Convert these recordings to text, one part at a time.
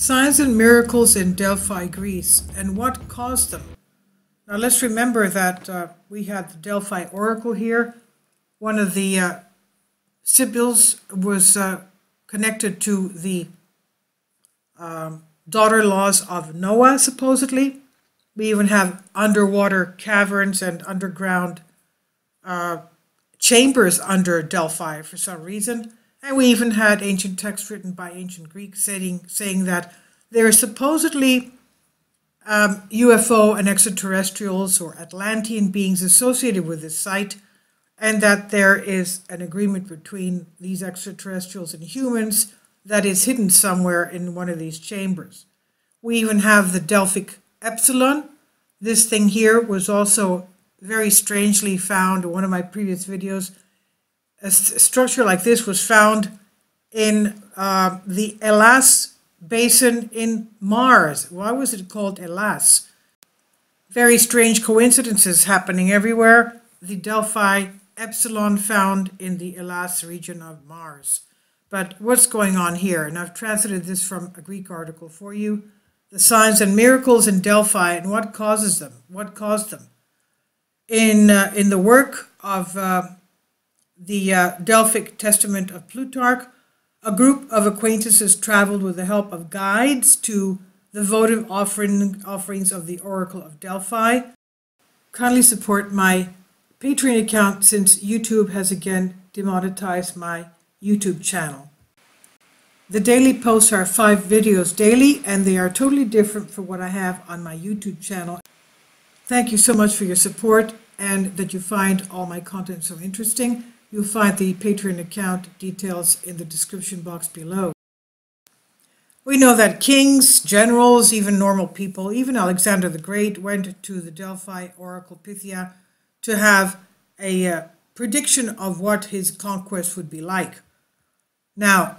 Signs and miracles in Delphi, Greece, and what caused them. Now let's remember that we had the Delphi oracle here. One of the sibyls was connected to the daughter-in-laws of Noah, supposedly. We even have underwater caverns and underground chambers under Delphi for some reason. And we even had ancient texts written by ancient Greeks saying that there are supposedly UFO and extraterrestrials or Atlantean beings associated with this site, and that there is an agreement between these extraterrestrials and humans that is hidden somewhere in one of these chambers. We even have the Delphic epsilon. This thing here was also very strangely found in one of my previous videos. A structure like this was found in the Hellas basin in Mars. Why was it called Hellas? Very strange coincidences happening everywhere. The Delphi epsilon found in the Hellas region of Mars. But what's going on here? And I've translated this from a Greek article for you. The signs and miracles in Delphi and what causes them. What caused them? In the work of the Delphic Testament of Plutarch, a group of acquaintances traveled with the help of guides to the votive offerings of the Oracle of Delphi. Kindly support my Patreon account since YouTube has again demonetized my YouTube channel. The daily posts are 5 videos daily, and they are totally different from what I have on my YouTube channel. Thank you so much for your support and that you find all my content so interesting. You'll find the Patreon account details in the description box below. We know that kings, generals, even normal people, even Alexander the Great went to the Delphi Oracle Pythia to have a prediction of what his conquest would be like. Now,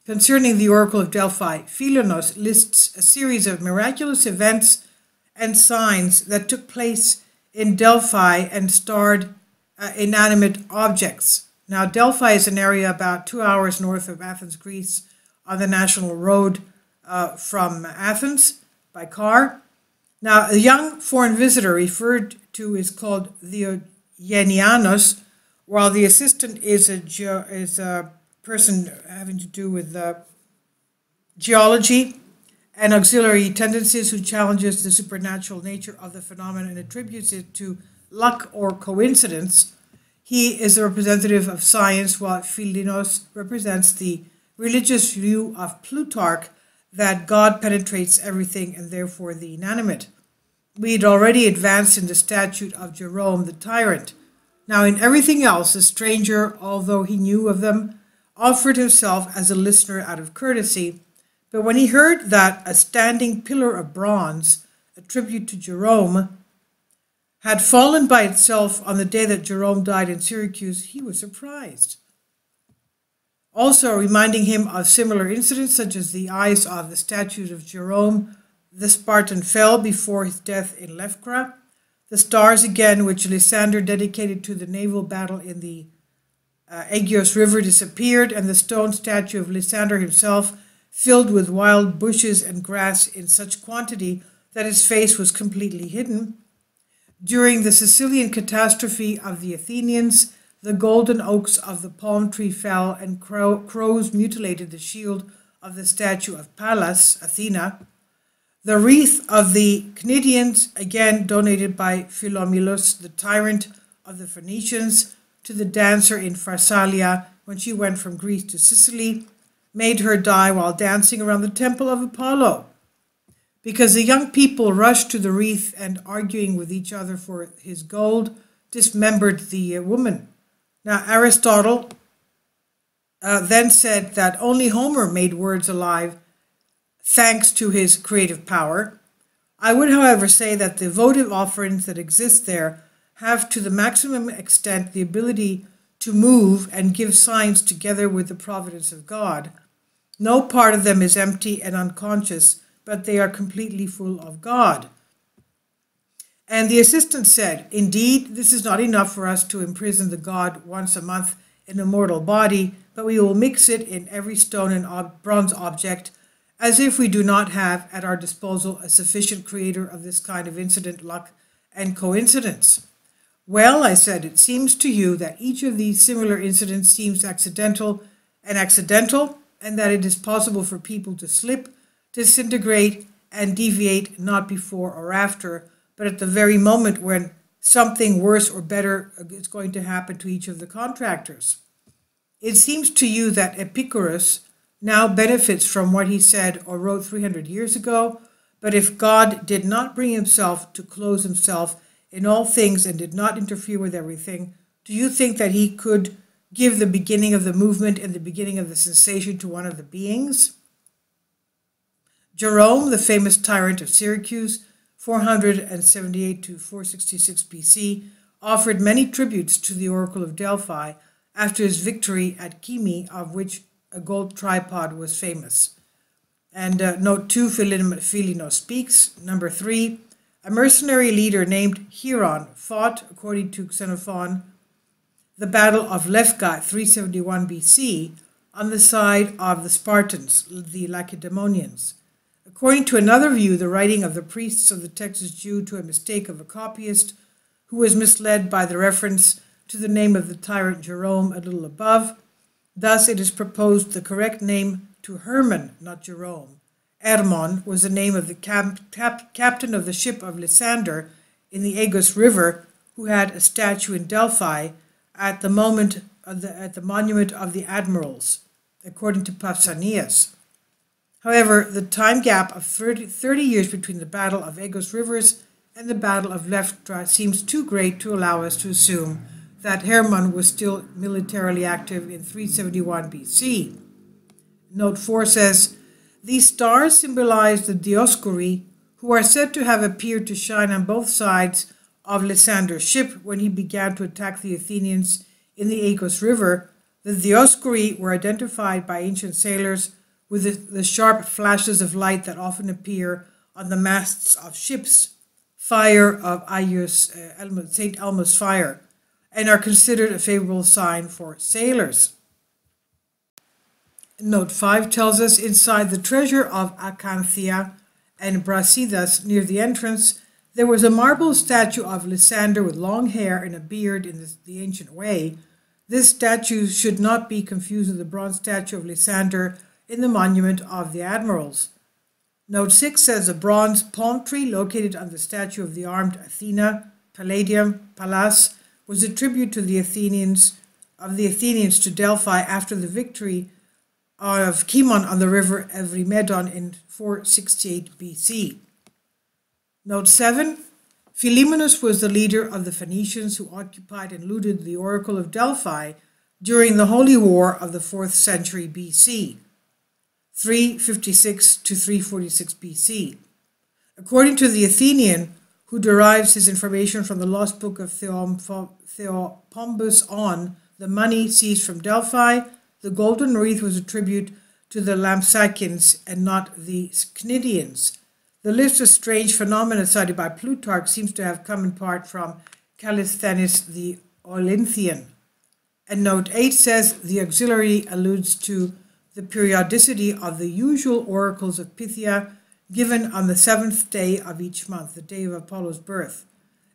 concerning the Oracle of Delphi, Philonos lists a series of miraculous events and signs that took place in Delphi and starred inanimate objects. Now, Delphi is an area about 2 hours north of Athens, Greece, on the national road from Athens by car. Now, a young foreign visitor referred to is called the Marianas, while the assistant is a person having to do with geology and auxiliary tendencies, who challenges the supernatural nature of the phenomenon and attributes it to luck or coincidence. He is a representative of science, while Philonos represents the religious view of Plutarch that God penetrates everything and therefore the inanimate. We had already advanced in the statute of Jerome the tyrant. Now in everything else, the stranger, although he knew of them, offered himself as a listener out of courtesy. But when he heard that a standing pillar of bronze, a tribute to Jerome, had fallen by itself on the day that Jerome died in Syracuse, he was surprised. Also reminding him of similar incidents, such as the eyes of the statue of Jerome, the Spartan fell before his death in Leuctra, the stars again, which Lysander dedicated to the naval battle in the Aegeus River, disappeared, and the stone statue of Lysander himself filled with wild bushes and grass in such quantity that his face was completely hidden. During the Sicilian catastrophe of the Athenians, the golden oaks of the palm tree fell, and crows mutilated the shield of the statue of Pallas, Athena. The wreath of the Cnidians, again donated by Philomilus, the tyrant of the Phoenicians, to the dancer in Pharsalia when she went from Greece to Sicily, made her die while dancing around the temple of Apollo, because the young people rushed to the wreath and, arguing with each other for his gold, dismembered the woman. Now, Aristotle then said that only Homer made words alive thanks to his creative power. I would, however, say that the votive offerings that exist there have to the maximum extent the ability to move and give signs together with the providence of God. No part of them is empty and unconscious, but they are completely full of God. And the assistant said, indeed, this is not enough for us to imprison the god once a month in a mortal body, but we will mix it in every stone and bronze object, as if we do not have at our disposal a sufficient creator of this kind of incident, luck, and coincidence. Well, I said, it seems to you that each of these similar incidents seems accidental, and that it is possible for people to slip, disintegrate, and deviate not before or after, but at the very moment when something worse or better is going to happen to each of the contractors. It seems to you that Epicurus now benefits from what he said or wrote 300 years ago, but if God did not bring himself to close himself in all things and did not interfere with everything, do you think that he could give the beginning of the movement and the beginning of the sensation to one of the beings? Jerome, the famous tyrant of Syracuse, 478 to 466 BC, offered many tributes to the oracle of Delphi after his victory at Kyme, of which a gold tripod was famous. And note 2, Philino speaks. Number 3, a mercenary leader named Hieron fought, according to Xenophon, the Battle of Lefka, 371 BC, on the side of the Spartans, the Lacedaemonians. According to another view, the writing of the priests of the text is due to a mistake of a copyist who was misled by the reference to the name of the tyrant Jerome a little above. Thus, it is proposed the correct name to Herman, not Jerome. Hermon was the name of the captain of the ship of Lysander in the Aegos River, who had a statue in Delphi at the monument of the admirals, according to Pausanias. However, the time gap of 30 years between the Battle of Aegos Rivers and the Battle of Leftra seems too great to allow us to assume that Hermon was still militarily active in 371 BC. Note 4 says, these stars symbolize the Dioscuri, who are said to have appeared to shine on both sides of Lysander's ship when he began to attack the Athenians in the Aegos River. The Dioscuri were identified by ancient sailors with the sharp flashes of light that often appear on the masts of ships, fire of St. Elmo's fire, and are considered a favorable sign for sailors. Note 5 tells us inside the treasure of Acanthia and Brasidas near the entrance, there was a marble statue of Lysander with long hair and a beard in the ancient way. This statue should not be confused with the bronze statue of Lysander in the monument of the admirals. Note 6 says a bronze palm tree located on the statue of the armed Athena, Palladium, Pallas, was a tribute to the Athenians to Delphi after the victory of Kimon on the river Evrymedon in 468 BC. Note 7, Philemonus was the leader of the Phoenicians who occupied and looted the oracle of Delphi during the Holy War of the 4th century BC, 356 to 346 BC. According to the Athenian, who derives his information from the lost book of Theopompus on the money seized from Delphi, the golden wreath was a tribute to the Lampsacans and not the Cnidians. The list of strange phenomena cited by Plutarch seems to have come in part from Callisthenes the Olynthian. And note 8 says the auxiliary alludes to the periodicity of the usual oracles of Pythia given on the 7th day of each month, the day of Apollo's birth,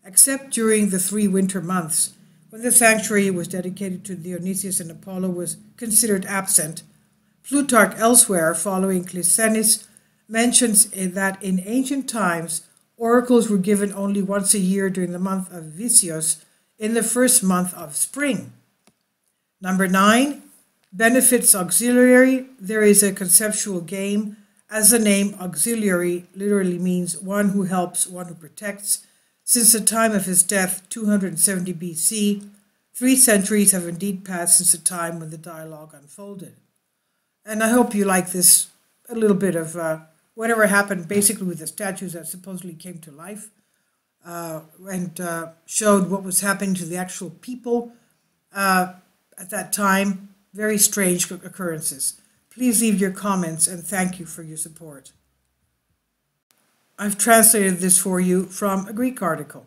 except during the 3 winter months, when the sanctuary was dedicated to Dionysius and Apollo was considered absent. Plutarch elsewhere, following Clisthenes, mentions that in ancient times, oracles were given only once a year during the month of Visios, in the first month of spring. Number 9, benefits auxiliary. There is a conceptual game, as the name auxiliary literally means one who helps, one who protects. Since the time of his death, 270 BC, 3 centuries have indeed passed since the time when the dialogue unfolded. And I hope you like this, a little bit of whatever happened basically with the statues that supposedly came to life and showed what was happening to the actual people at that time. Very strange occurrences. Please leave your comments and thank you for your support. I've translated this for you from a Greek article.